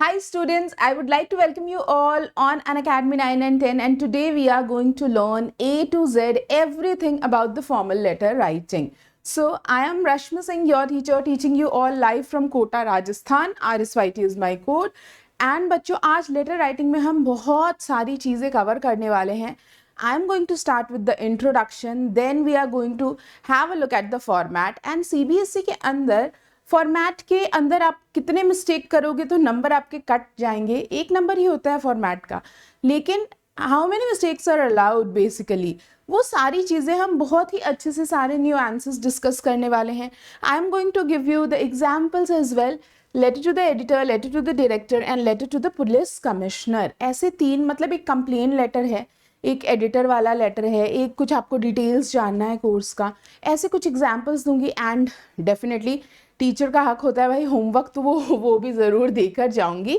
Hi students, I would like to welcome you all on Unacademy 9 and 10, and today we are going to learn A to Z everything about the formal letter writing. So I am Rashmi Singh, your teacher, teaching you all live from Kota, Rajasthan. RSYT is my code. And बच्चों आज letter writing में हम बहुत सारी चीज़ें cover करने वाले हैं. I am going to start with the introduction, then we are going to have a look at the format. And CBSE के अंदर फॉर्मेट के अंदर आप कितने मिस्टेक करोगे तो नंबर आपके कट जाएंगे. एक नंबर ही होता है फॉर्मेट का, लेकिन how many mistakes are allowed basically, वो सारी चीज़ें हम बहुत ही अच्छे से सारे न्यू आंसर्स डिस्कस करने वाले हैं. I am going to give you the examples as well. Letter to the editor, letter to the director and letter to the police commissioner. ऐसे तीन, मतलब एक कंप्लेन लेटर है, एक एडिटर वाला लेटर है, एक कुछ आपको डिटेल्स जानना है कोर्स का. ऐसे कुछ एग्जाम्पल्स दूंगी. एंड डेफिनेटली टीचर का हक होता है भाई होमवर्क, तो वो भी ज़रूर देकर जाऊंगी.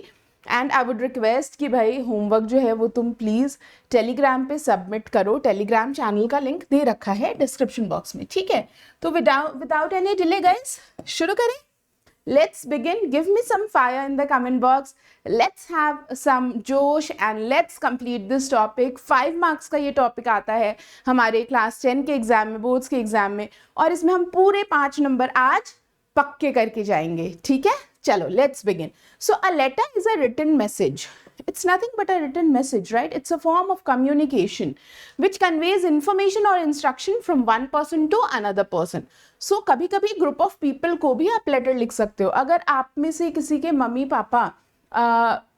एंड आई वुड रिक्वेस्ट कि भाई होमवर्क जो है वो तुम प्लीज़ टेलीग्राम पे सबमिट करो. टेलीग्राम चैनल का लिंक दे रखा है डिस्क्रिप्शन बॉक्स में, ठीक है. तो विदाउट एनी डिले गाइस शुरू करें. Let's begin. Give me some fire in the comment box. Let's have some जोश and let's complete this topic. 5 marks का ये टॉपिक आता है हमारे क्लास 10 के एग्जाम में, बोर्ड्स के एग्जाम में, और इसमें हम पूरे 5 नंबर आज पक्के करके जाएंगे, ठीक है. चलो let's begin. So a letter is a written message. It's nothing but a written message, right? It's a form of communication which conveys information or instruction from one person to another person. So कभी कभी group of people को भी आप letter लिख सकते हो. अगर आप में से किसी के मम्मी पापा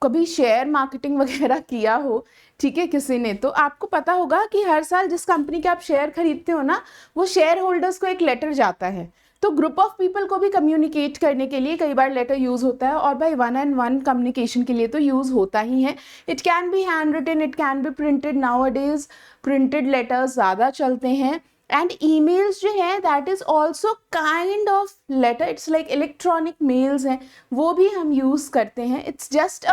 कभी शेयर मार्केटिंग वगैरह किया हो, ठीक है, किसी ने, तो आपको पता होगा कि हर साल जिस कंपनी के आप शेयर खरीदते हो ना, वो शेयर होल्डर्स को एक लेटर जाता है. तो ग्रुप ऑफ पीपल को भी कम्युनिकेट करने के लिए कई बार लेटर यूज़ होता है, और भाई 1-on-1 कम्युनिकेशन के लिए तो यूज़ होता ही है. It can be handwritten, it can be printed. Nowadays printed letters ज़्यादा चलते हैं. एंड ईमेल्स जो है that is also kind of letter. It's like electronic mails हैं, वो भी हम यूज़ करते हैं. It's just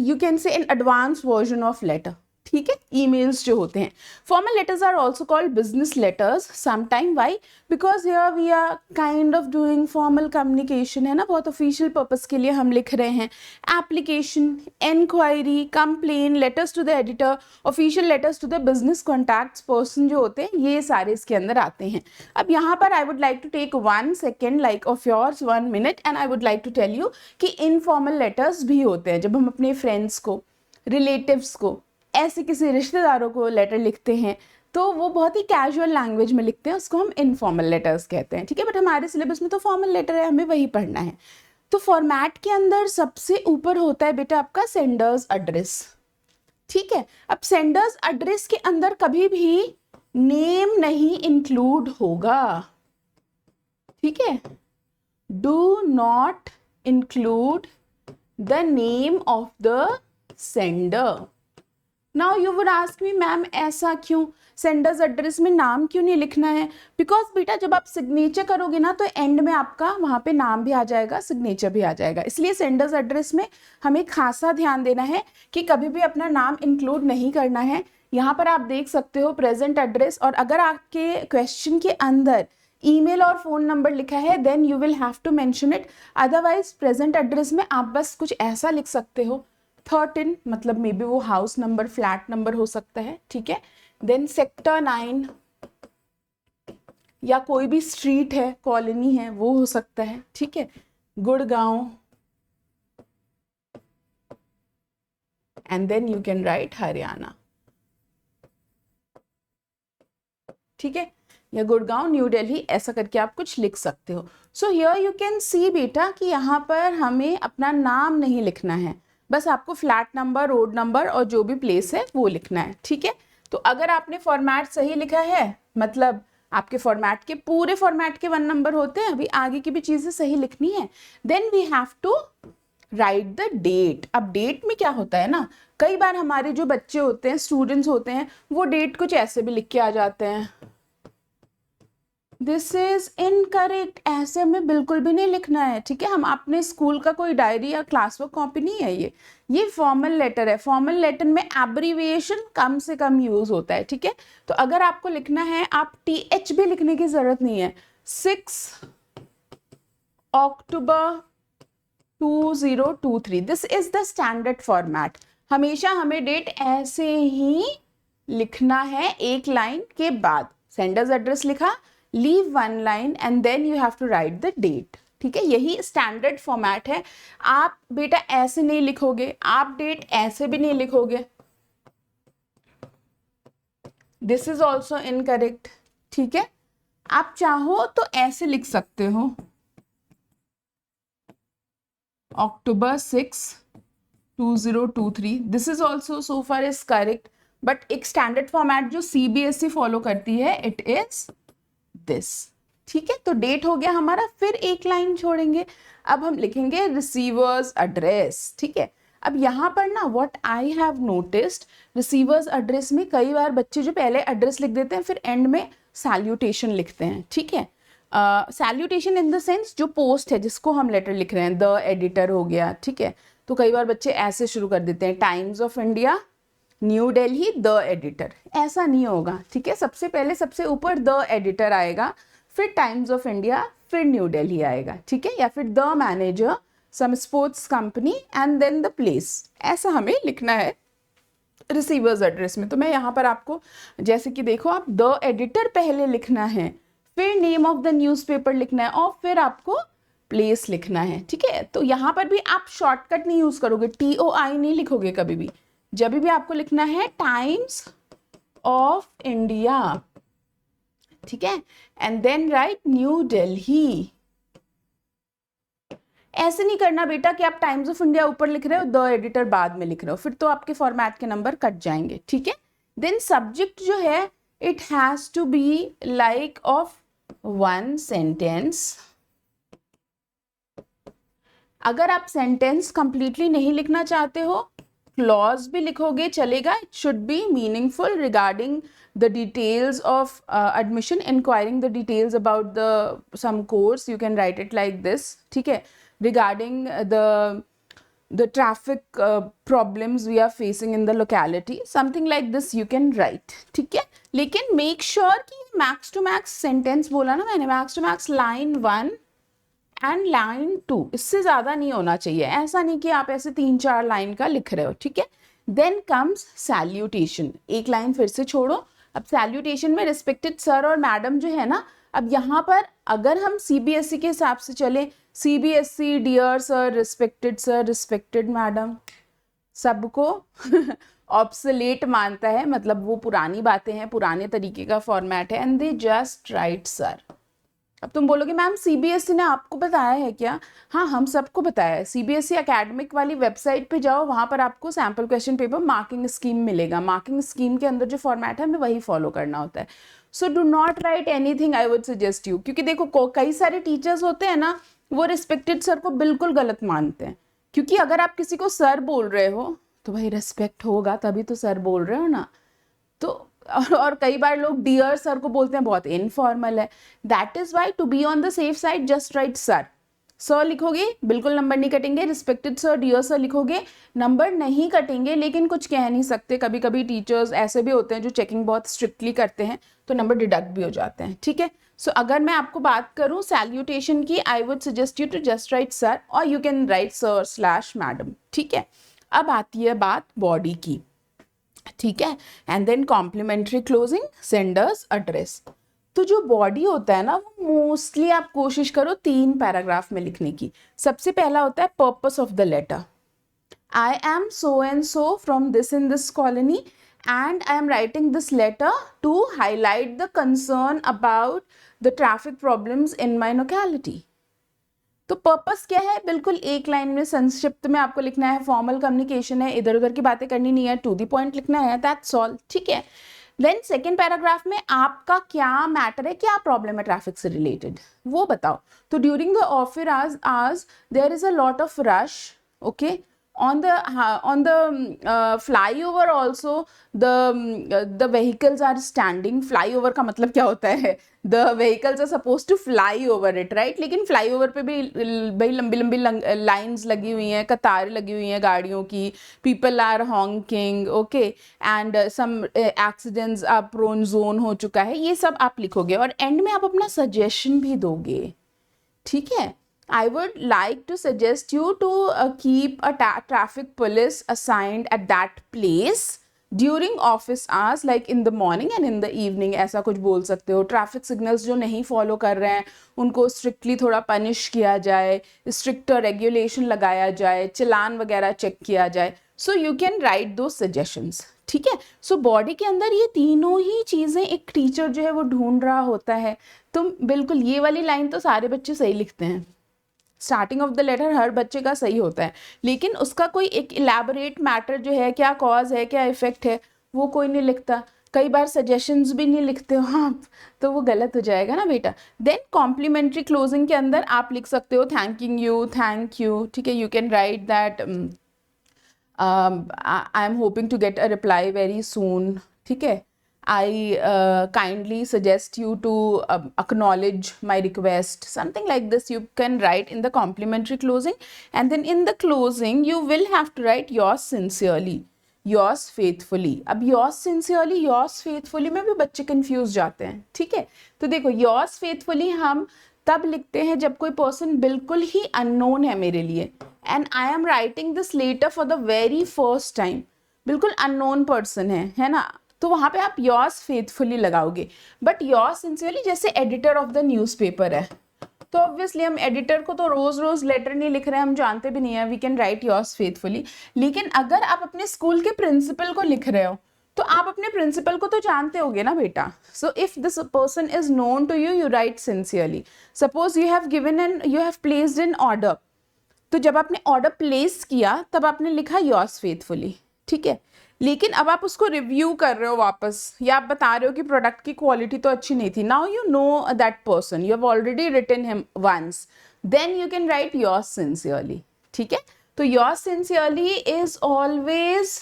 you can say an advance version of letter, ठीक है. ईमेल्स जो होते हैं. Formal letters are also called business letters sometime. Why? Because here we are kind of doing formal communication, है ना, बहुत ऑफिशियल पर्पस के लिए हम लिख रहे हैं. Application, inquiry, complain, letters to the editor, official letters to the business contacts person जो होते हैं, ये सारे इसके अंदर आते हैं. अब यहाँ पर I would like to take 1 second like of yours, 1 minute, and I would like to tell you कि इनफॉर्मल लेटर्स भी होते हैं. जब हम अपने फ्रेंड्स को, रिलेटिव्स को, ऐसे किसी रिश्तेदारों को लेटर लिखते हैं तो वो बहुत ही कैजुअल लैंग्वेज में लिखते हैं, उसको हम इनफॉर्मल लेटर्स कहते हैं, ठीक है. बट हमारे सिलेबस में तो फॉर्मल लेटर है, हमें वही पढ़ना है. तो फॉर्मेट के अंदर सबसे ऊपर होता है बेटा आपका सेंडर्स एड्रेस, ठीक है. अब सेंडर्स एड्रेस के अंदर कभी भी नेम नहीं इंक्लूड होगा, ठीक है. Do not include the name of the sender. Now you would ask me ma'am ऐसा क्यों, सेंडर्स एड्रेस में नाम क्यों नहीं लिखना है? बिकॉज बेटा जब आप सिग्नेचर करोगे ना तो एंड में आपका वहाँ पे नाम भी आ जाएगा, सिग्नेचर भी आ जाएगा. इसलिए सेंडर्स एड्रेस में हमें खासा ध्यान देना है कि कभी भी अपना नाम इंक्लूड नहीं करना है. यहाँ पर आप देख सकते हो प्रेजेंट एड्रेस, और अगर आपके क्वेश्चन के अंदर ईमेल और फ़ोन नंबर लिखा है then you will have to mention it. Otherwise present address में आप बस कुछ ऐसा लिख सकते हो 13, मतलब मे बी वो हाउस नंबर, फ्लैट नंबर हो सकता है, ठीक है. देन सेक्टर 9 या कोई भी स्ट्रीट है, कॉलोनी है, वो हो सकता है, ठीक है. Gurgaon, and then you can write Haryana, ठीक है, या गुड़गांव, न्यू दिल्ली, ऐसा करके आप कुछ लिख सकते हो. So here you can see बेटा कि यहाँ पर हमें अपना नाम नहीं लिखना है, बस आपको फ्लैट नंबर, रोड नंबर और जो भी प्लेस है वो लिखना है, ठीक है. तो अगर आपने फॉर्मेट सही लिखा है, मतलब आपके फॉर्मेट के पूरे फॉर्मेट के 1 नंबर होते हैं, अभी आगे की भी चीज़ें सही लिखनी है, then we have to write the date. अब डेट में क्या होता है ना, कई बार हमारे जो बच्चे होते हैं, स्टूडेंट्स होते हैं, वो डेट कुछ ऐसे भी लिख के आ जाते हैं. This is incorrect. ऐसे में बिल्कुल भी नहीं लिखना है, ठीक है. हम अपने स्कूल का कोई डायरी या क्लास वर्क कॉपी नहीं है ये फॉर्मल लेटर है. फॉर्मल लेटर में एब्रीविएशन कम से कम यूज होता है, ठीक है. तो अगर आपको लिखना है, आप TH भी लिखने की जरूरत नहीं है. 6 अक्टूबर 2023. This is the standard format. हमेशा हमें डेट ऐसे ही लिखना है एक लाइन के बाद. सेंडर्स एड्रेस लिखा, leave one line and then you have to write the date. ठीक है, यही स्टैंडर्ड फॉर्मेट है. आप बेटा ऐसे नहीं लिखोगे, आप डेट ऐसे भी नहीं लिखोगे. This is also incorrect. ठीक है, आप चाहो तो ऐसे लिख सकते हो, October 6, 2023. This is also so far is correct. But एक स्टैंडर्ड फॉर्मेट जो CBSE फॉलो करती है, इट इज दिस. ठीक है, तो डेट हो गया हमारा. फिर एक लाइन छोड़ेंगे, अब हम लिखेंगे रिसीवर्स एड्रेस. ठीक है, अब यहाँ पर ना what I have noticed, receiver's address में कई बार बच्चे जो पहले एड्रेस लिख देते हैं फिर एंड में सैल्यूटेशन लिखते हैं. ठीक है, सैल्यूटेशन इन द सेंस जो पोस्ट है जिसको हम लेटर लिख रहे हैं, द एडिटर हो गया. ठीक है, तो कई बार बच्चे ऐसे शुरू कर देते हैं, times of India, new Delhi, the editor. ऐसा नहीं होगा. ठीक है, सबसे पहले सबसे ऊपर द एडिटर आएगा, फिर टाइम्स ऑफ इंडिया, फिर न्यू दिल्ली आएगा. ठीक है, या फिर the manager, some sports company and then the place. ऐसा हमें लिखना है रिसीवर्स एड्रेस में. तो मैं यहाँ पर आपको जैसे कि देखो, आप द एडिटर पहले लिखना है, फिर नेम ऑफ द न्यूज़पेपर लिखना है और फिर आपको प्लेस लिखना है. ठीक है, तो यहाँ पर भी आप शॉर्टकट नहीं यूज करोगे, TOI नहीं लिखोगे कभी भी. जब भी आपको लिखना है टाइम्स ऑफ इंडिया. ठीक है, and then write New Delhi. ऐसे नहीं करना बेटा कि आप टाइम्स ऑफ इंडिया ऊपर लिख रहे हो, द एडिटर बाद में लिख रहे हो, फिर तो आपके फॉर्मेट के नंबर कट जाएंगे. ठीक है, देन सब्जेक्ट जो है it has to be like of one sentence. अगर आप सेंटेंस कंप्लीटली नहीं लिखना चाहते हो, क्लॉज भी लिखोगे चलेगा. It should be meaningful regarding the details of admission, inquiring the details about the some course. You can write it like this. ठीक है, regarding the traffic problems we are facing in the locality, something like this you can write. ठीक है, लेकिन make sure कि max to max sentence बोला ना मैंने, max to max line 1 and line 2, इससे ज़्यादा नहीं होना चाहिए. ऐसा नहीं कि आप ऐसे 3-4 लाइन का लिख रहे हो. ठीक है, then comes salutation. एक लाइन फिर से छोड़ो. अब सैल्यूटेशन में रिस्पेक्टेड सर और मैडम जो है ना, अब यहाँ पर अगर हम CBSE के हिसाब से चले, CBSE dear sir, respected madam, सबको ऑब्सोलेट मानता है, मतलब वो पुरानी बातें हैं, पुराने तरीके का फॉर्मेट है, and they just write sir. अब तुम बोलोगे मैम CBSE ने आपको बताया है क्या? हाँ, हम सबको बताया है. CBSE एकेडमिक वाली वेबसाइट पे जाओ, वहाँ पर आपको sample question paper marking scheme मिलेगा. मार्किंग स्कीम के अंदर जो फॉर्मेट है हमें वही फॉलो करना होता है. So do not right anything, I would suggest you. क्योंकि देखो कई सारे टीचर्स होते हैं ना, वो रिस्पेक्टेड सर को बिल्कुल गलत मानते हैं. क्योंकि अगर आप किसी को सर बोल रहे हो तो भाई रिस्पेक्ट होगा, तभी तो सर बोल रहे हो ना. तो और कई बार लोग डियर सर को बोलते हैं, बहुत इनफॉर्मल है. That is why to be on the safe side just write sir. Sir लिखोगे बिल्कुल नंबर नहीं कटेंगे, रिस्पेक्टेड सर, डियर सर लिखोगे नंबर नहीं कटेंगे, लेकिन कुछ कह नहीं सकते. कभी कभी टीचर्स ऐसे भी होते हैं जो चेकिंग बहुत स्ट्रिक्टली करते हैं, तो नंबर डिडक्ट भी हो जाते हैं. ठीक है, सो अगर मैं आपको बात करूं सैल्यूटेशन की, I would suggest you to just write sir, और यू कैन राइट सर/मैडम. ठीक है, अब आती है बात बॉडी की. ठीक है, and then complimentary closing, sender's address. तो जो बॉडी होता है ना, वो मोस्टली आप कोशिश करो 3 पैराग्राफ में लिखने की. सबसे पहला होता है purpose of the letter. I am so and so from this in this colony and I am writing this letter to highlight the concern about the traffic problems in my locality. तो purpose क्या है? बिल्कुल एक line में संक्षिप्त में आपको लिखना है. फॉर्मल कम्युनिकेशन है, इधर उधर की बातें करनी नहीं है, टू द पॉइंट लिखना है, दैट्स ऑल. ठीक है, देन सेकेंड पैराग्राफ में आपका क्या मैटर है, क्या प्रॉब्लम है ट्रैफिक से रिलेटेड, वो बताओ. तो during the office hours there is a lot of rush. Okay, on the flyover also the vehicles are standing. flyover का मतलब क्या होता है? the vehicles are supposed to fly over it, right? लेकिन flyover पे भी भाई लंबी लंबी लाइंस लगी हुई हैं, कतारें लगी हुई हैं गाड़ियों की. people are honking, okay, and some accidents are prone zone हो चुका है. ये सब आप लिखोगे और एंड में आप अपना सजेशन भी दोगे. ठीक है, I would like to suggest you to keep a traffic police assigned at that place during office hours, like in the morning and in the evening. ऐसा कुछ बोल सकते हो. ट्रैफिक सिग्नल्स जो नहीं फॉलो कर रहे हैं उनको स्ट्रिक्टली थोड़ा पनिश किया जाए, स्ट्रिक्टर रेगुलेशन लगाया जाए, चलान वगैरह चेक किया जाए. सो यू कैन राइट दो सजेशंस. ठीक है. सो बॉडी के अंदर ये तीनों ही चीज़ें एक टीचर जो है वो ढूंढ रहा होता है. तुम बिल्कुल ये वाली लाइन तो सारे बच्चे सही लिखते हैं. स्टार्टिंग ऑफ द लेटर हर बच्चे का सही होता है, लेकिन उसका कोई एक इलेबोरेट मैटर जो है, क्या कॉज है, क्या इफेक्ट है, वो कोई नहीं लिखता. कई बार सजेशंस भी नहीं लिखते हो. हाँ, तो वो गलत हो जाएगा ना बेटा. देन कॉम्प्लीमेंट्री क्लोजिंग के अंदर आप लिख सकते हो थैंकिंग यू, थैंक यू. ठीक है. You can write that I am hoping to get a reply very soon. ठीक है. I kindly suggest you to acknowledge my request. Something like this you can write in the complimentary closing. And then in the closing you will have to write yours sincerely, yours faithfully. अब yours sincerely, yours faithfully में भी बच्चे confuse जाते हैं. ठीक है. तो देखो yours faithfully हम तब लिखते हैं जब कोई पर्सन बिल्कुल ही unknown है मेरे लिए, and I am writing this letter for the very first time. बिल्कुल unknown person है ना, तो वहाँ पे आप योर्स फेथफुली लगाओगे. बट योर्स सिंसियरली जैसे एडिटर ऑफ द न्यूज़पेपर है, तो ऑब्वियसली हम एडिटर को तो रोज़ रोज़ लेटर नहीं लिख रहे हैं, हम जानते भी नहीं है. We can write yours faithfully. लेकिन अगर आप अपने स्कूल के प्रिंसिपल को लिख रहे हो तो आप अपने प्रिंसिपल को तो जानते होगे ना बेटा. So if this person is known to you, you write sincerely. Suppose you have given an, you have placed in order, तो जब आपने ऑर्डर प्लेस किया तब आपने लिखा योर्स फेथफुली. ठीक है. लेकिन अब आप उसको रिव्यू कर रहे हो वापस, या आप बता रहे हो कि प्रोडक्ट की क्वालिटी तो अच्छी नहीं थी. Now you know that person, you have already written him once, then you can write yours sincerely. ठीक है. तो yours sincerely is always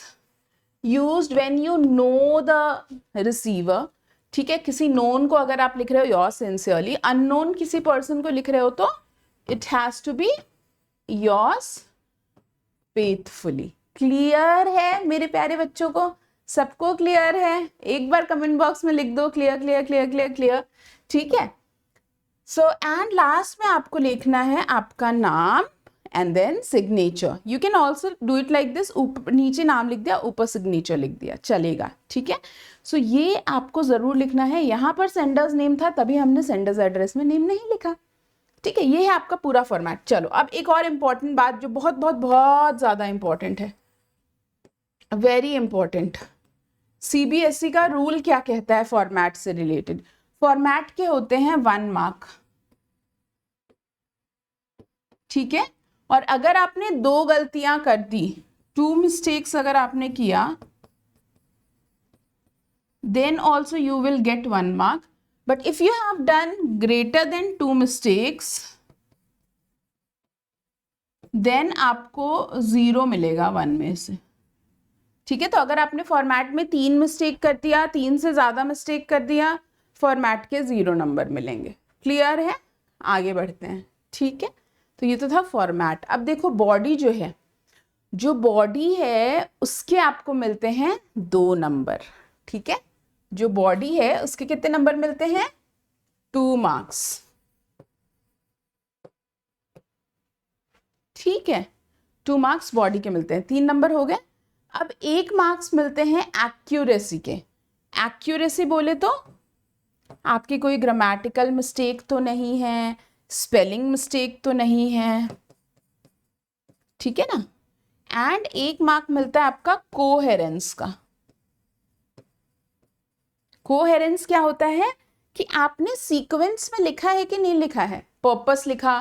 used when you know the receiver. ठीक है. किसी नोन को अगर आप लिख रहे हो योर्स सिंसियरली, अननोन किसी पर्सन को लिख रहे हो तो it has to be yours faithfully. Clear है मेरे प्यारे बच्चों को? सबको क्लियर है? एक बार कमेंट बॉक्स में लिख दो clear clear clear clear clear. ठीक है. सो एंड लास्ट में आपको लिखना है आपका नाम and then signature. You can also do it like this, नीचे नाम लिख दिया, ऊपर सिग्नेचर लिख दिया, चलेगा. ठीक है. सो ये आपको जरूर लिखना है. यहाँ पर सेंडर्स नेम था तभी हमने सेंडर्स एड्रेस में नेम नहीं लिखा. ठीक है. ये है आपका पूरा फॉर्मेट. चलो अब एक और इम्पॉर्टेंट बात जो बहुत बहुत बहुत ज़्यादा इम्पॉर्टेंट है, वेरी इंपॉर्टेंट. सीबीएसई का रूल क्या कहता है फॉर्मेट से रिलेटेड? फॉर्मेट के होते हैं 1 मार्क. ठीक है. और अगर आपने 2 गलतियां कर दी, 2 मिस्टेक्स अगर आपने किया, then also you will get 1 mark. But if you have done greater than 2 mistakes, then आपको 0 मिलेगा 1 में से. ठीक है. तो अगर आपने फॉर्मेट में 3 मिस्टेक कर दिया, 3 से ज़्यादा मिस्टेक कर दिया, फॉर्मेट के 0 नंबर मिलेंगे. क्लियर है? आगे बढ़ते हैं. ठीक है. तो ये तो था फॉर्मेट. अब देखो बॉडी जो है, जो बॉडी है उसके आपको मिलते हैं 2 नंबर. ठीक है. जो बॉडी है उसके कितने नंबर मिलते हैं? 2 मार्क्स. ठीक है. 2 मार्क्स बॉडी के मिलते हैं, 3 नंबर हो गए. अब 1 मार्क्स मिलते हैं एक्यूरेसी के. एक्यूरेसी बोले तो आपकी कोई ग्रामेटिकल मिस्टेक तो नहीं है, स्पेलिंग मिस्टेक तो नहीं है. ठीक है ना. एंड 1 मार्क मिलता है आपका कोहेरेंस का. कोहेरेंस क्या होता है कि आपने सीक्वेंस में लिखा है कि नहीं लिखा है, पर्पस लिखा,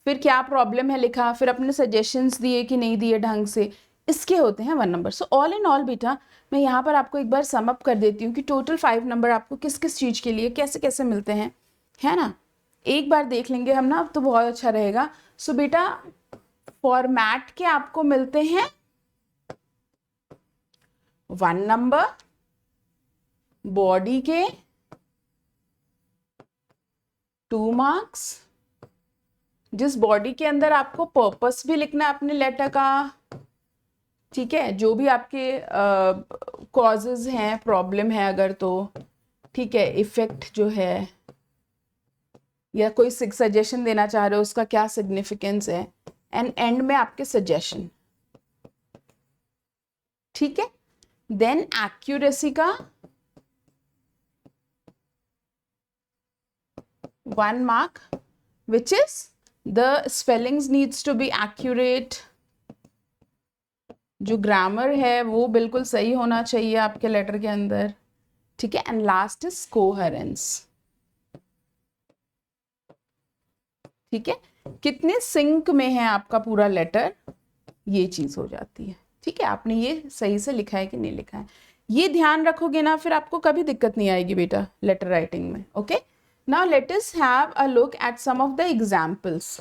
फिर क्या प्रॉब्लम है लिखा, फिर अपने सजेशंस दिए कि नहीं दिए ढंग से, इसके होते हैं 1 number. So all in all बेटा मैं यहाँ पर आपको एक बार सम अप कर देती हूँ कि टोटल 5 नंबर आपको किस किस चीज़ के लिए कैसे कैसे मिलते हैं, है ना. एक बार देख लेंगे हम ना, अब तो बहुत अच्छा रहेगा. सो बेटा फॉर्मेट के आपको मिलते हैं 1 नंबर, बॉडी के 2 मार्क्स, जिस बॉडी के अंदर आपको पर्पस भी लिखना है अपने लेटर का. ठीक है. जो भी आपके कॉजेज हैं, प्रॉब्लम है अगर तो, ठीक है, इफेक्ट जो है, या कोई सजेशन देना चाह रहे हो, उसका क्या सिग्निफिकेंस है, एंड एंड में आपके सजेशन, ठीक है। देन एक्यूरेसी का 1 mark, which is the spellings needs to be accurate, जो ग्रामर है वो बिल्कुल सही होना चाहिए आपके लेटर के अंदर, ठीक है। एंड लास्ट इज कोहेरेंस, ठीक है, कितने सिंक में है आपका पूरा लेटर, ये चीज हो जाती है, ठीक है। आपने ये सही से लिखा है कि नहीं लिखा है, ये ध्यान रखोगे ना, फिर आपको कभी दिक्कत नहीं आएगी बेटा लेटर राइटिंग में, okay. Now let us have a look at some of the examples.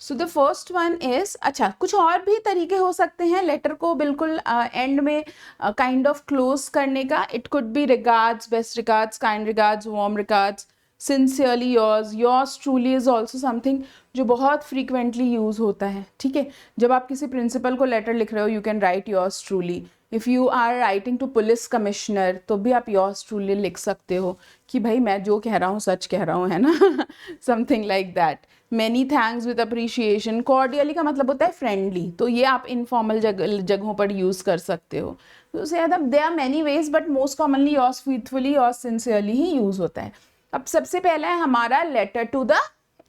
So the first one is, अच्छा कुछ और भी तरीके हो सकते हैं लेटर को बिल्कुल एंड में काइंड ऑफ क्लोज करने का। It could be regards, best regards, kind regards, warm regards, sincerely yours, yours truly is also something जो बहुत फ्रीक्वेंटली यूज होता है, ठीक है। जब आप किसी प्रिंसिपल को लेटर लिख रहे हो, you can write yours truly. If you are writing to police commissioner, तो भी आप योर्स ट्रूली लिख सकते हो कि भाई मैं जो कह रहा हूँ सच कह रहा हूँ, है ना, something like that. Many thanks with appreciation, cordially का मतलब होता है फ्रेंडली, तो ये आप इनफॉर्मल जगहों पर यूज़ कर सकते हो। तो they are many ways, but most commonly yours faithfully, yours sincerely ही यूज़ होता है। अब सबसे पहला है हमारा लेटर टू द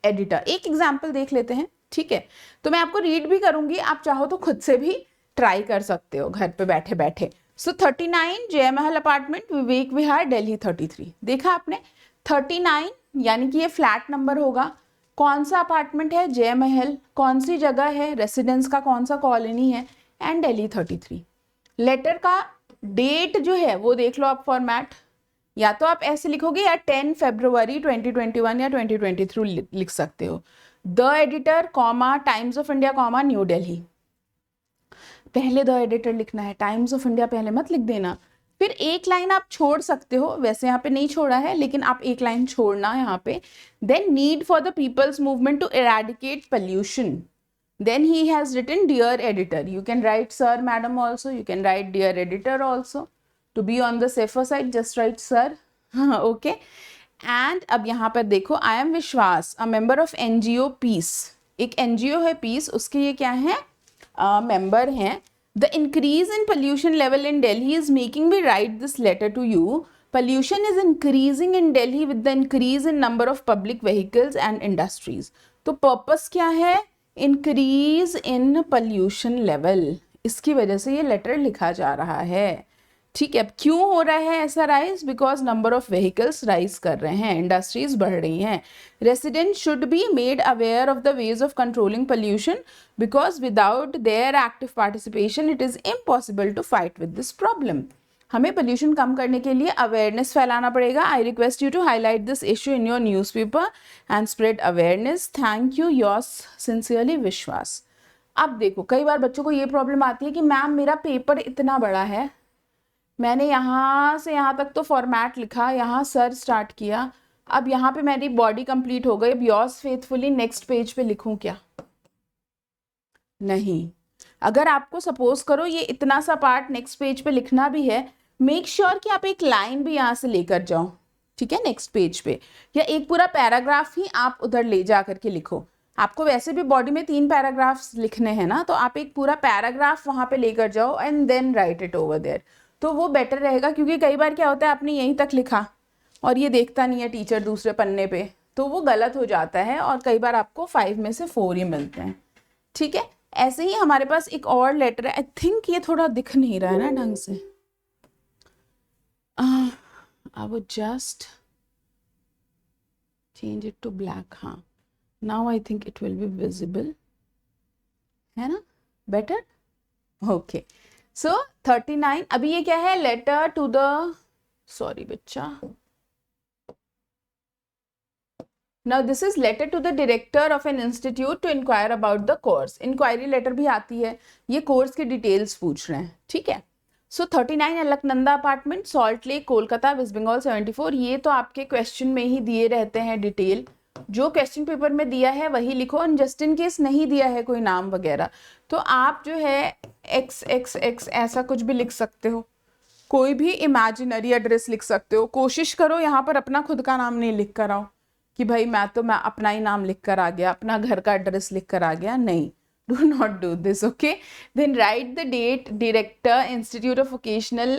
एडिटर। एक एग्जाम्पल देख लेते हैं, ठीक है। तो मैं आपको रीड भी करूंगी, आप चाहो तो खुद से भी ट्राई कर सकते हो घर पे बैठे बैठे। सो 39 जय महल अपार्टमेंट, विवेक विहार, दिल्ली 33। देखा आपने 39 यानी कि ये फ्लैट नंबर होगा। कौन सा अपार्टमेंट है, जय महल, कौन सी जगह है, रेसिडेंस का कौन सा कॉलोनी है, एंड दिल्ली 33। लेटर का डेट जो है वो देख लो आप फॉर्मेट, या तो आप ऐसे लिखोगे या 10 फरवरी 2021 या 2023 लिख सकते हो। The editor comma times of India comma new Delhi, पहले द एडिटर लिखना है, टाइम्स ऑफ इंडिया पहले मत लिख देना। फिर एक लाइन आप छोड़ सकते हो, वैसे यहाँ पे नहीं छोड़ा है लेकिन आप एक लाइन छोड़ना यहाँ पे। Then need for the people's movement to eradicate pollution, then he has written dear editor, you can write sir madam also, you can write dear editor also, to be on the safer side just write sir, okay। and अब यहाँ पर देखो I am विश्वास, a member of NGO peace, एक NGO है peace, उसके ये क्या है member हैं। the increase in pollution level in Delhi is making me write this letter to you, pollution is increasing in Delhi with the increase in number of public vehicles and industries। तो purpose क्या है, increase in pollution level, इसकी वजह से ये letter लिखा जा रहा है, ठीक है। अब क्यों हो रहा है ऐसा rise, because number of vehicles rise कर रहे हैं, इंडस्ट्रीज बढ़ रही हैं। Residents should be made aware of the ways of controlling pollution, because without their active participation it is impossible to fight with this problem. हमें pollution कम करने के लिए अवेयरनेस फैलाना पड़ेगा। I request you to highlight this issue in your newspaper and spread awareness. Thank you, yours sincerely Vishwas. अब देखो कई बार बच्चों को ये प्रॉब्लम आती है कि मैम मेरा पेपर इतना बड़ा है, मैंने यहाँ से यहाँ तक तो फॉर्मेट लिखा, यहाँ सर स्टार्ट किया, अब यहाँ पे मेरी बॉडी कंप्लीट हो गई, अब योर्स फेथफुली नेक्स्ट पेज पे लिखूँ क्या? नहीं। अगर आपको सपोज करो ये इतना सा पार्ट नेक्स्ट पेज पे लिखना भी है, मेक श्योर कि आप एक लाइन भी यहाँ से लेकर जाओ, ठीक है, नेक्स्ट पेज पे, या एक पूरा पैराग्राफ ही आप उधर ले जा करके लिखो। आपको वैसे भी बॉडी में 3 पैराग्राफ्स लिखने हैं ना, तो आप एक पूरा पैराग्राफ वहाँ पे लेकर जाओ and then write it over there, तो वो बेटर रहेगा। क्योंकि कई बार क्या होता है आपने यहीं तक लिखा और ये देखता नहीं है टीचर दूसरे पन्ने पे, तो वो गलत हो जाता है और कई बार आपको 5 में से 4 ही मिलते हैं, ठीक है। ऐसे ही हमारे पास एक और लेटर है, आई थिंक ये थोड़ा दिख नहीं रहा है ना ढंग से, I would just change it to black. हाँ, now I think it will be visible, है ना, बेटर, ओके। सो 39, अभी ये क्या है, लेटर टू द, सॉरी बच्चा, Now this is letter to the director of an institute to inquire about the course. Inquiry letter भी आती है, ये कोर्स के डिटेल्स पूछ रहे हैं, ठीक है। So 39 Alaknanda apartment, Salt Lake, Kolkata, West Bengal 74। ये तो आपके क्वेश्चन में ही दिए रहते हैं डिटेल, जो क्वेश्चन पेपर में दिया है वही लिखो। और जस्ट इन केस नहीं दिया है कोई नाम वगैरह, तो आप जो है XXX ऐसा कुछ भी लिख सकते हो, कोई भी इमेजिनरी एड्रेस लिख सकते हो। कोशिश करो यहाँ पर अपना खुद का नाम नहीं लिख कर आओ, कि भाई मैं अपना ही नाम लिख कर आ गया, अपना घर का एड्रेस लिख कर आ गया, नहीं, do not do this. Okay, then write the date, director, Institute of Vocational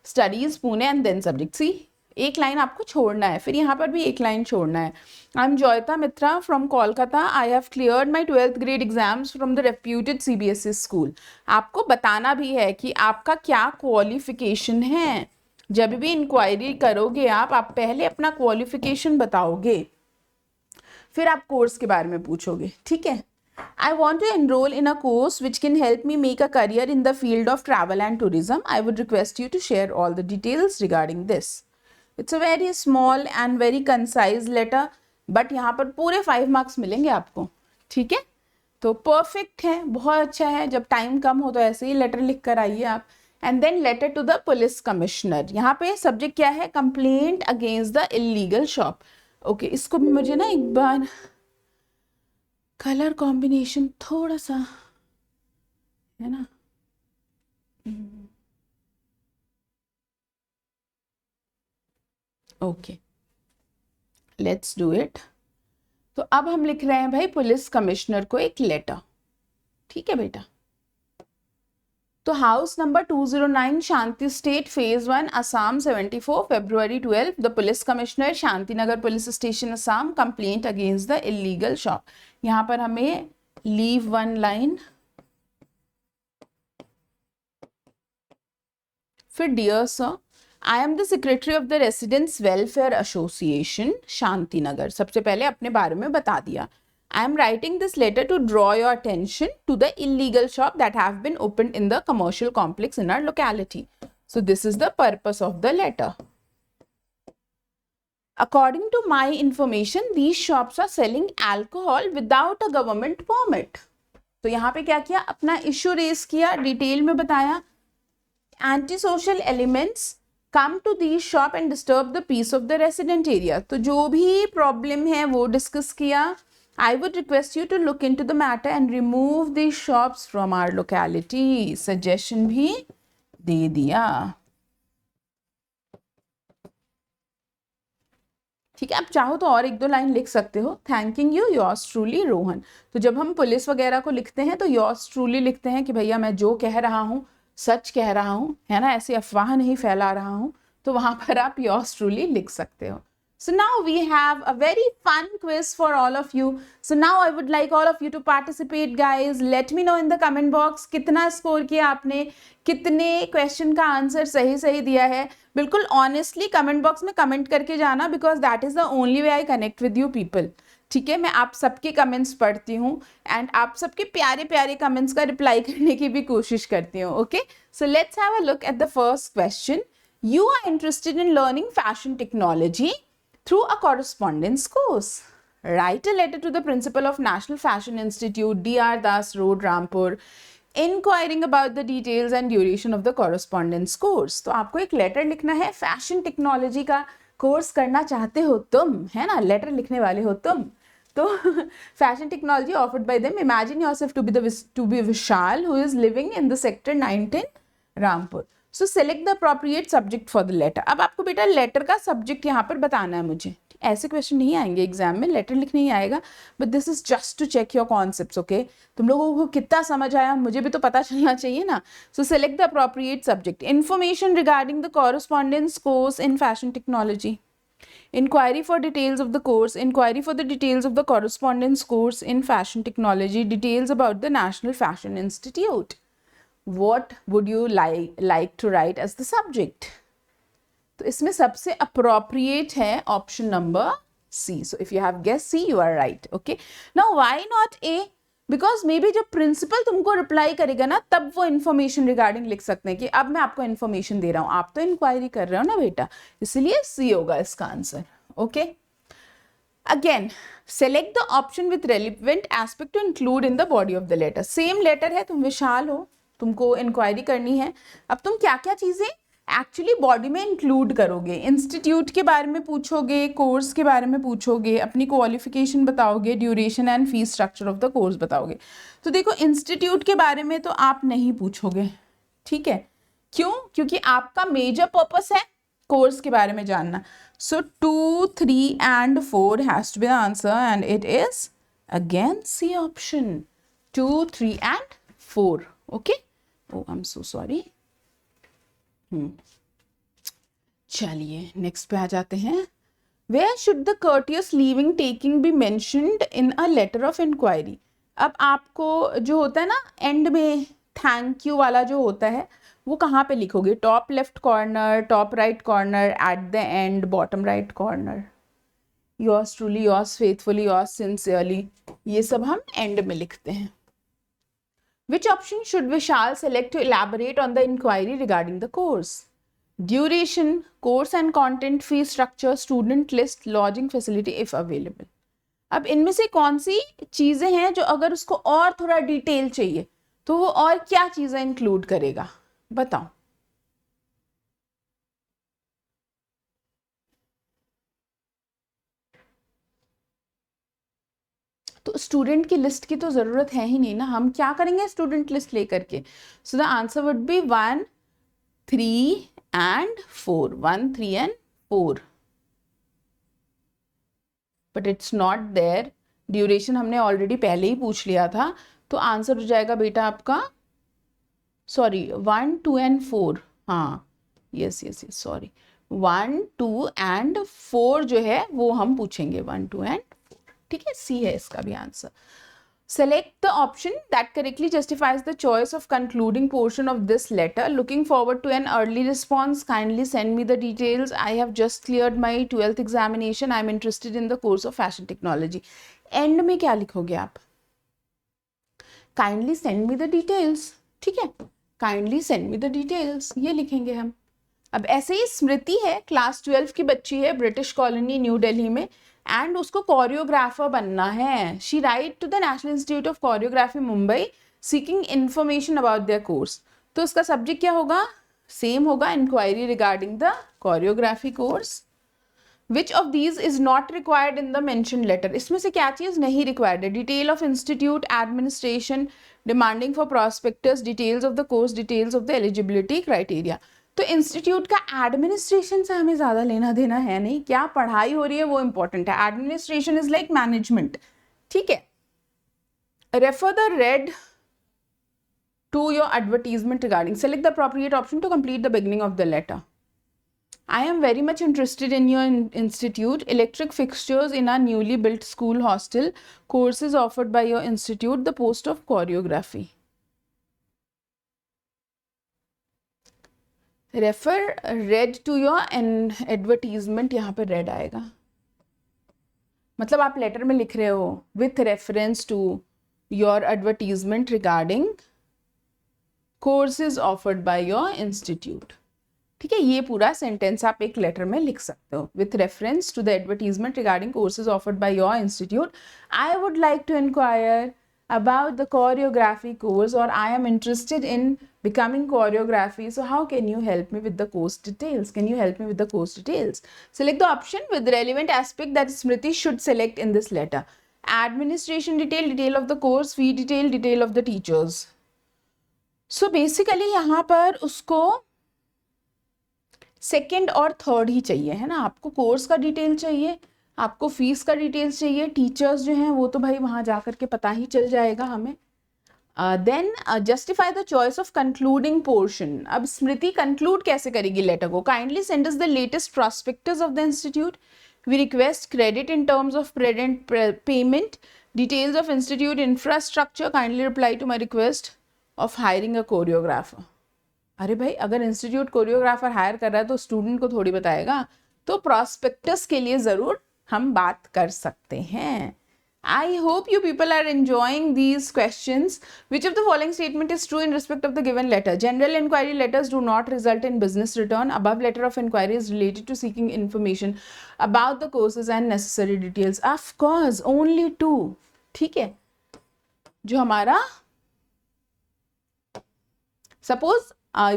Studies Pune, and then subject. See, एक लाइन आपको छोड़ना है, फिर यहाँ पर भी एक लाइन छोड़ना है. I am Joyeeta Mitra from Kolkata. I have cleared my 12th grade exams from the reputed CBSE school. आपको बताना भी है कि आपका क्या क्वालिफिकेशन है. जब भी इंक्वायरी करोगे आप पहले अपना क्वालिफिकेशन बताओगे, फिर आप कोर्स के बारे में पूछोगे. ठीक है. I want to enroll in a course which can help me make a career in the field of travel and tourism. I would request you to share all the details regarding this. It's a very small and very concise letter, but यहाँ पर पूरे 5 marks मिलेंगे आपको. ठीक है. तो perfect है, बहुत अच्छा है. जब टाइम कम हो तो ऐसे ही लेटर लिख कर आइए आप. And then letter to the police commissioner. यहाँ पे सब्जेक्ट क्या है? Complaint against the illegal shop. Okay, इसको भी मुझे ना एक बार कलर कॉम्बिनेशन थोड़ा सा है ना. Okay, let's do it. तो अब हम लिख रहे हैं भाई पुलिस कमिश्नर को एक लेटर. ठीक है बेटा. तो house number 209 Shanti estate phase 1 Assam 74 February 12 the police commissioner Shanti Nagar police station Assam complaint against the illegal shop. यहाँ पर हमें लीव 1 लाइन, फिर dear sir I am the secretary of the residents welfare association Shanti Nagar. सबसे पहले अपने बारे में बता दिया. I am writing this letter to draw your attention to the illegal shop that have been opened in the commercial complex in our locality. So this is the purpose of the letter. According to my information, these shops are selling alcohol without a government permit. तो यहाँ पे क्या किया? अपना issue race किया, detail में बताया. Antisocial elements come to these shop and disturb the peace of the resident area. तो जो भी प्रॉब्लम है वो डिस्कस किया. I would request you to look into the matter and remove these shops from our locality. Suggestion भी दे दिया. ठीक है. आप चाहो तो और 1-2 लाइन लिख सकते हो. Thanking you, yours truly Rohan. तो जब हम पुलिस वगैरह को लिखते हैं तो योर्स ट्रूली लिखते हैं कि भैया मैं जो कह रहा हूँ सच कह रहा हूँ, है ना, ऐसी अफवाह नहीं फैला रहा हूँ. तो वहां पर आप योर्स ट्रूली लिख सकते हो. So now we have a very fun quiz for all of you. So now I would like all of you to participate, guys. Let me know in the comment box कितना score किया आपने, कितने question का answer सही दिया है. बिल्कुल honestly comment box में कमेंट करके जाना, because that is the only way I connect with you people. ठीक है. मैं आप सबके कमेंट्स पढ़ती हूँ एंड आप सबके प्यारे प्यारे कमेंट्स का रिप्लाई करने की भी कोशिश करती हूँ. Okay, so let's have a look at the first question. You are interested in learning fashion technology through a correspondence course. Write a letter to the principal of National Fashion Institute, DR Das Road, Rampur, inquiring about the details and duration of the correspondence course. तो आपको एक letter लिखना है. Fashion technology का course करना चाहते हो तुम, है ना, लेटर लिखने वाले हो तुम. तो fashion technology offered by them. Imagine yourself to be Vishal who is living in the sector 19 Rampur. So select the appropriate subject for the letter. अब आपको बेटा लेटर का सब्जेक्ट यहाँ पर बताना है मुझे. ऐसे क्वेश्चन नहीं आएंगे एग्जाम में, लेटर लिखने ही आएगा, but this is just to check your concepts. Okay, तुम लोगों को कितना समझ आया मुझे भी तो पता चलना चाहिए ना. सो select the appropriate subject. Information regarding the correspondence course in fashion technology. Inquiry for details of the course. Inquiry for the details of the correspondence course in fashion technology. Details about the National Fashion Institute. What would you like to write as the subject? तो इसमें सबसे appropriate है option number C. So if you have guessed C, you are right. Okay. Now why not A? Because maybe जब principal तुमको reply करेगा ना, तब वो information regarding लिख सकते हैं कि अब मैं आपको information दे रहा हूँ, आप तो inquiry कर रहे हो ना बेटा, इसलिए C होगा इसका answer. Okay. Again, select the option with relevant aspect to include in the body of the letter. Same letter है, तुम विशाल हो, तुमको इंक्वायरी करनी है. अब तुम क्या क्या चीज़ें एक्चुअली बॉडी में इंक्लूड करोगे? इंस्टीट्यूट के बारे में पूछोगे, कोर्स के बारे में पूछोगे, अपनी क्वालिफिकेशन बताओगे, duration and fees structure of the course बताओगे. तो देखो इंस्टीट्यूट के बारे में तो आप नहीं पूछोगे. ठीक है. क्यों? क्योंकि आपका मेजर पर्पस है कोर्स के बारे में जानना. So 2, 3 and 4 has to be the answer and it is again C option. 2, 3 and 4. Okay. Oh, I'm so sorry. चलिए नेक्स्ट पे आ जाते हैं. Where should the courteous leaving taking be mentioned in a letter of inquiry? अब आपको जो होता है ना एंड में थैंक यू वाला जो होता है वो कहाँ पे लिखोगे? Top left corner, top right corner, at the end, bottom right corner. Yours truly, yours faithfully, yours sincerely, ये सब हम एंड में लिखते हैं. Which option should Vishal select to elaborate on the inquiry regarding the course? Duration, course and content, fee structure, student list, lodging facility if available. अब इनमें से कौन सी चीजें हैं जो अगर उसको और थोड़ा डिटेल चाहिए तो वो और क्या चीजें इंक्लूड करेगा? बताओ. तो स्टूडेंट की लिस्ट की तो जरूरत है ही नहीं ना, हम क्या करेंगे स्टूडेंट लिस्ट लेकर के? So the answer would be 1, 3 and 4. 1, 3 and 4. But it's not there. Duration हमने ऑलरेडी पहले ही पूछ लिया था, तो आंसर हो जाएगा बेटा आपका, सॉरी 1, 2 and 4. हाँ yes yes yes sorry, 1, 2 and 4 जो है वो हम पूछेंगे. 1, 2 and 4. ठीक है, सी है इसका भी answer. Select the option that correctly justifies the choice of concluding portion of this letter. Looking forward to an early response. Kindly send me the details. I have just cleared my 12th examination. I am interested in the course of fashion technology. End में क्या लिखोगे आप? Kindly send me the details. ठीक है, Kindly send me the details ये लिखेंगे हम. अब ऐसे ही स्मृति है, क्लास 12 की बच्ची है, ब्रिटिश कॉलोनी न्यू दिल्ली में, एंड उसको कोरियोग्राफर बनना है. She write to the National Institute of Choreography Mumbai seeking information about their course. तो उसका सब्जेक्ट क्या होगा? सेम होगा, inquiry regarding the choreography course. Which of these is not required in the mention letter? इसमें से क्या चीज नहीं रिक्वायर्ड है? Detail of institute, administration, demanding for prospectus, details of the course, details of the eligibility criteria. तो institute का administration से हमें ज़्यादा लेना देना है नहीं, क्या पढ़ाई हो रही है वो इंपॉर्टेंट है. Administration is like management. ठीक है. Refer the red to your advertisement regarding. Select the appropriate option to complete the beginning of the letter. I am very much interested in your institute. Electric fixtures in our newly built school hostel. Courses offered by your institute. The post of choreography. Refer red to your advertisement, यहाँ पे red आएगा. मतलब आप letter में लिख रहे हो with reference to your advertisement regarding courses offered by your institute. ठीक है, ये पूरा सेंटेंस आप एक लेटर में लिख सकते हो. With reference to the advertisement regarding courses offered by your institute, I would like to inquire about the choreography course, or I am interested in becoming choreography. So how can you help me with the course details? Can you help me with the course details? Select the option with relevant aspect that Smriti should select in this letter. Administration detail, detail of the course, fee detail, detail of the teachers. So basically यहाँ पर उसको second और third ही चाहिए, है ना. आपको course का detail चाहिए, आपको फीस का डिटेल्स चाहिए, टीचर्स जो हैं वो तो भाई वहाँ जा कर के पता ही चल जाएगा हमें. Then justify the choice of concluding portion. अब स्मृति कंक्लूड कैसे करेगी लेटर को? Kindly send us the latest prospectus of the institute. We request credit in terms of present payment, details of institute infrastructure. Kindly reply to my request of hiring a choreographer. अरे भाई, अगर institute choreographer higher कर रहा है तो student को थोड़ी बताएगा, तो प्रॉस्पेक्टस के लिए ज़रूर हम बात कर सकते हैं. I hope you people are enjoying these questions. Which of the following statement is true in respect of the given letter? General inquiry letters do not result in business return. Above letter of inquiry is related to seeking information about the courses and necessary details. Of course, only two. ठीक है, जो हमारा suppose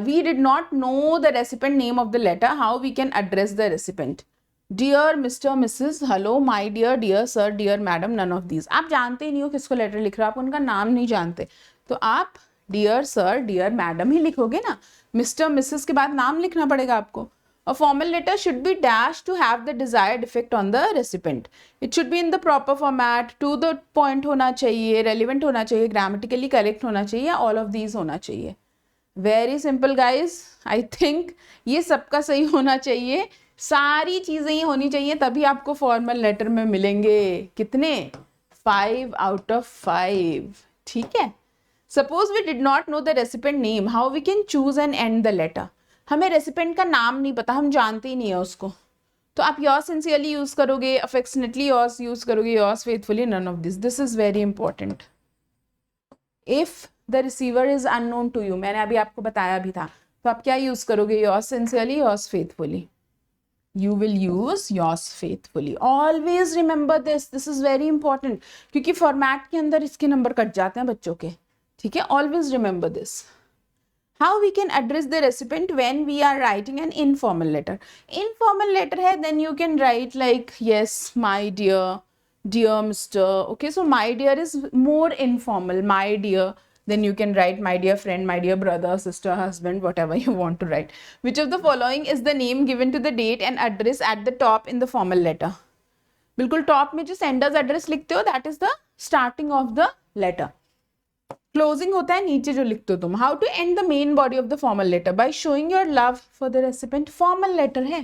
we did not know the recipient name of the letter. How we can address the recipient? Dear Mr Mrs, hello my dear, dear sir, dear madam, none of these. आप जानते ही नहीं हो किसको letter लिख रहे हो, आप उनका नाम नहीं जानते, तो आप डियर सर, डियर मैडम ही लिखोगे ना. मिस्टर मिसेस के बाद नाम लिखना पड़ेगा आपको. A formal letter should be dashed to have the desired effect on the recipient. It should be in the proper format, to the point होना चाहिए, relevant होना चाहिए, grammatically correct होना चाहिए, all of these होना चाहिए. Very simple guys. I think ये सबका सही होना चाहिए, सारी चीजें ही होनी चाहिए, तभी आपको फॉर्मल लेटर में मिलेंगे कितने 5 out of 5. ठीक है. Suppose we did not know the recipient name, how we can choose and end the letter. हमें रेसिपेंट का नाम नहीं पता, हम जानते ही नहीं है उसको, तो आप योर्स सिंसियरली यूज करोगे, अफेक्शनेटली योर्स यूज करोगे, yours faithfully, none of this is very important. If the receiver is unknown to you, मैंने अभी आपको बताया भी था, तो आप क्या यूज करोगे, yours sincerely, yours faithfully. You will use yours faithfully. Always remember this. This is very important. क्योंकि फॉर्मेट के अंदर इसके नंबर कट जाते हैं बच्चों के. ठीक है. Always remember this. How we can address the recipient when we are writing an informal letter. Informal letter है, then you can write like yes, my dear, dear Mr. Okay, so my dear is more informal. My dear. Then you can write my dear friend, my dear brother, sister, husband, whatever you want to write. Which of the following is the name given to the date and address at the top in the formal letter? बिल्कुल top में जो sender's address लिखते हो, that is the starting of the letter. Closing होता है नीचे जो लिखते हो तुम. How to end the main body of the formal letter? By showing your love for the recipient. Formal letter है,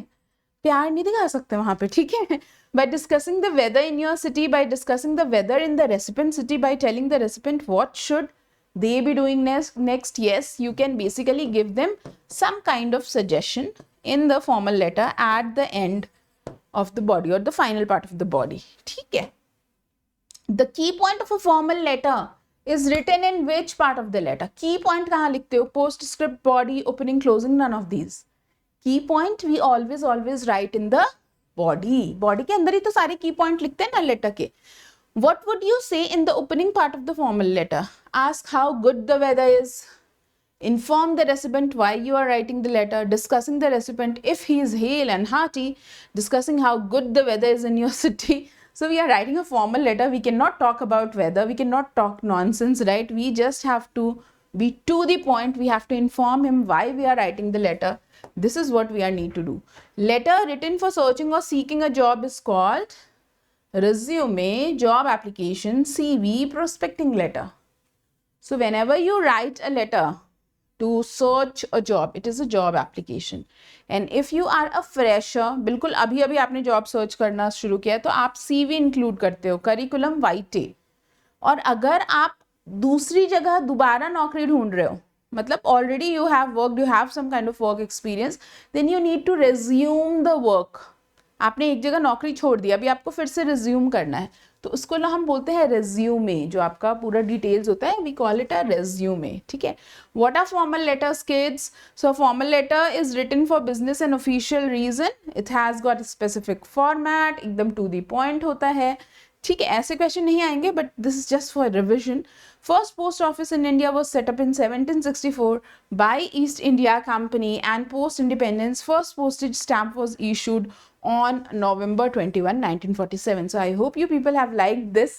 प्यार नहीं दिखा सकते वहां पे. ठीक है. By discussing the weather in your city, by discussing the weather in the recipient city, by telling the recipient what should they be doing next. Yes, you can basically give them some kind of suggestion in the formal letter at the end of the body or the final part of the body. ठीक है. The key point of a formal letter is written in which part of the letter? Key point कहाँ लिखते हो? Postscript, body, opening, closing, none of these. Key point we always write in the body. Body के अंदर ही तो सारे key point लिखते हैं ना letter के. What would you say in the opening part of the formal letter? Ask how good the weather is. Inform the recipient why you are writing the letter. Discussing the recipient if he is hale and hearty. Discussing how good the weather is in your city. So we are writing a formal letter. We cannot talk about weather. We cannot talk nonsense, right? We just have to be to the point. We have to inform him why we are writing the letter. This is what we are need to do. Letter written for searching or seeking a job is called resume, job application, CV, prospecting letter. So whenever you write a letter to search a job, it is a job application. And if you are a fresher, बिल्कुल अभी अभी आपने job search करना शुरू किया है, तो आप CV include करते हो, curriculum vitae. और अगर आप दूसरी जगह दोबारा नौकरी ढूंढ रहे हो, मतलब already you have worked, you have some kind of work experience, then you need to resume the work. आपने एक जगह नौकरी छोड़ दी, अभी आपको फिर से रिज्यूम करना है, तो उसको ना हम बोलते हैं रेज्यूमे. जो आपका पूरा डिटेल्स होता है, we call it a resume. ठीक है. What are formal letters kids? So formal letter is written for business and official reason. It has got specific format, एकदम टू द पॉइंट होता है. ठीक है. ऐसे क्वेश्चन नहीं आएंगे, but this is just for revision. First post office in India was set up in 1764 by East India Company, and post independence first postage stamp was issued on November 21, 1947. So I hope you people have liked this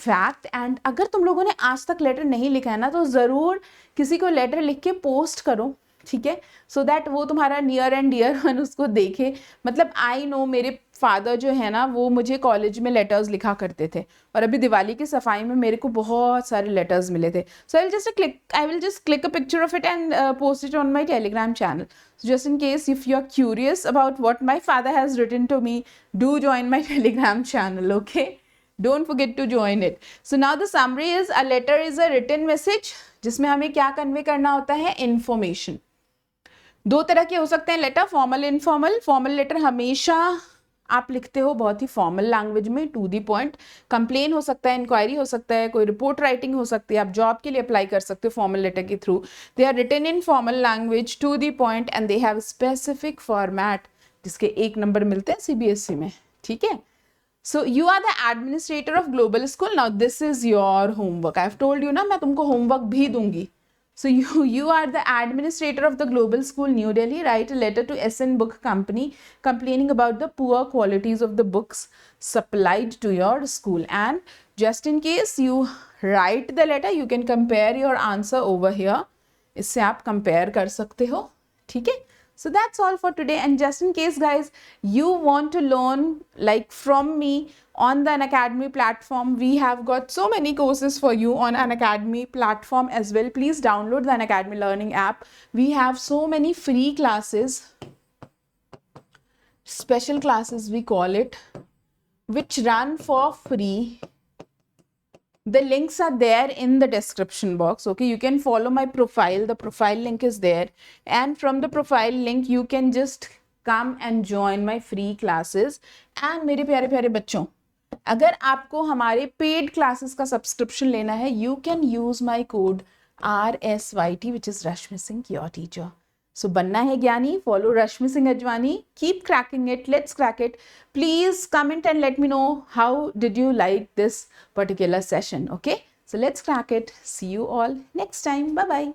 fact. And अगर तुम लोगों ने आज तक letter नहीं लिखा है ना, तो ज़रूर किसी को लेटर लिख के पोस्ट करो. ठीक है. सो दैट वो तुम्हारा नियर एंड डियर वन उसको देखे. मतलब आई नो, मेरे फादर जो है ना, वो मुझे कॉलेज में लेटर्स लिखा करते थे, और अभी दिवाली की सफाई में मेरे को बहुत सारे लेटर्स मिले थे. So I will just click a picture of it and post it on my Telegram channel. Just in case if you are curious about what my father has written to me, do join my Telegram channel, okay? Don't forget to join it. So now the summary is, a letter is a written message जिसमें हमें क्या convey करना होता है? Information. दो तरह के हो सकते हैं letter, formal, informal. Formal letter हमेशा आप लिखते हो बहुत ही फॉर्मल लैंग्वेज में, टू दी पॉइंट. कंप्लेन हो सकता है, इंक्वायरी हो सकता है, कोई रिपोर्ट राइटिंग हो सकती है, आप जॉब के लिए अप्लाई कर सकते हो फॉर्मल लेटर के through. They are written in formal language, to the point, and they have specific format, जिसके 1 नंबर मिलते हैं CBSE में. ठीक है. So you are the administrator of Global School. Now this is your homework. I have told you ना, मैं तुमको homework भी दूंगी. So you are the administrator of the global school New Delhi. Write a letter to SN Book Company complaining about the poor qualities of the books supplied to your school. And just in case you write the letter, you can compare your answer over here. इससे आप compare कर सकते हो. ठीक है. So that's all for today. And just in case guys, you want to learn like from me on the Unacademy platform, we have got so many courses for you on Unacademy platform as well. Please download the Unacademy learning app. We have so many free classes, special classes we call it, which run for free. The links are there in the description box. Okay, you can follow my profile. The profile link is there, and from the profile link you can just come and join my free classes. And मेरे प्यारे प्यारे बच्चों, अगर आपको हमारे paid classes का subscription लेना है, you can use my code RSYT, which is Rashmi Singh, your teacher. So बनना है ज्ञानी, follow Rashmi Singh Ajwani, keep cracking it, let's crack it. Please comment and let me know how did you like this particular session, okay? So let's crack it. See you all next time. Bye-bye.